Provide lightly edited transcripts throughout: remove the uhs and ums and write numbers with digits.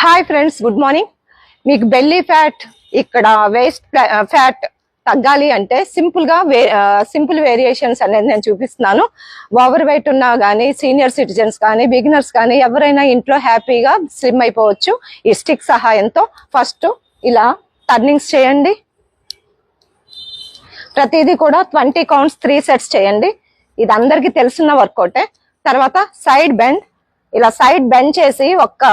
Hi friends, good morning. మీకు belly fat, ఇక్కడ waste fat తగ్గాలి అంటే సింపుల్ వేరియేషన్స్ అనేది నేను చూపిస్తున్నాను. ఓవర్ వెయిట్ ఉన్నా కానీ, సీనియర్ సిటిజన్స్ కానీ, బిగినర్స్ కానీ ఎవరైనా ఇంట్లో హ్యాపీగా స్లిమ్ అయిపోవచ్చు ఈ స్టిక్ సహాయంతో. ఫస్ట్ ఇలా టర్నింగ్స్ చేయండి. ప్రతిదీ కూడా 20 కౌంట్స్ 3 సెట్స్ చేయండి. ఇది అందరికీ తెలిసిన వర్కౌటే. తర్వాత సైడ్ బెండ్, ఇలా సైడ్ బెండ్ చేసి ఒక్క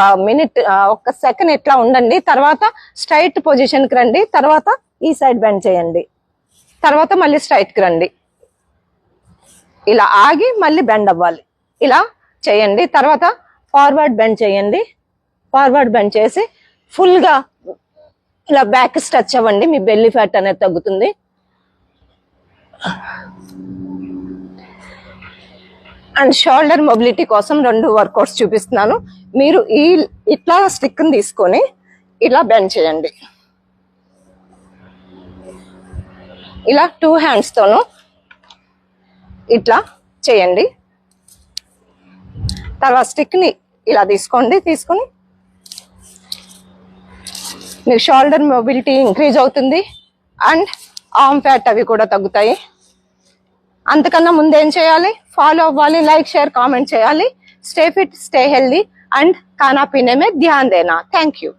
సెకండ్ ఇట్లా ఉండండి. తర్వాత స్ట్రైట్ పొజిషన్ కి రండి. తర్వాత ఈ సైడ్ బెండ్ చేయండి. తర్వాత మళ్ళీ స్ట్రైట్ కి రండి. ఇలా ఆగి మళ్ళీ బెండ్ అవ్వాలి. ఇలా చేయండి. తర్వాత ఫార్వర్డ్ బెండ్ చేయండి. ఫార్వర్డ్ బెండ్ చేసి ఫుల్ గా ఇలా బ్యాక్ స్ట్రెచ్ అవ్వండి. మీ బెల్లీ ఫ్యాట్ అనేది తగ్గుతుంది. అండ్ షోల్డర్ మొబిలిటీ కోసం 2 వర్కౌట్స్ చూపిస్తున్నాను. మీరు ఇట్లా స్టిక్ ని తీసుకొని ఇలా బెండ్ చేయండి. ఇలా 2 హ్యాండ్స్ తోను ఇట్లా చేయండి. తర్వాత స్టిక్ ని ఇలా తీసుకొని మీకు షోల్డర్ మొబిలిటీ ఇంక్రీజ్ అవుతుంది. అండ్ ఆర్మ్ ఫ్యాట్ అవి కూడా తగ్గుతాయి. అంతకన్నా ముందేం చేయాలి? ఫాలో అవ్వాలి, లైక్ షేర్ కామెంట్ చేయాలి. Stay fit, stay healthy and खाना पीने में ध्यान देना. Thank you.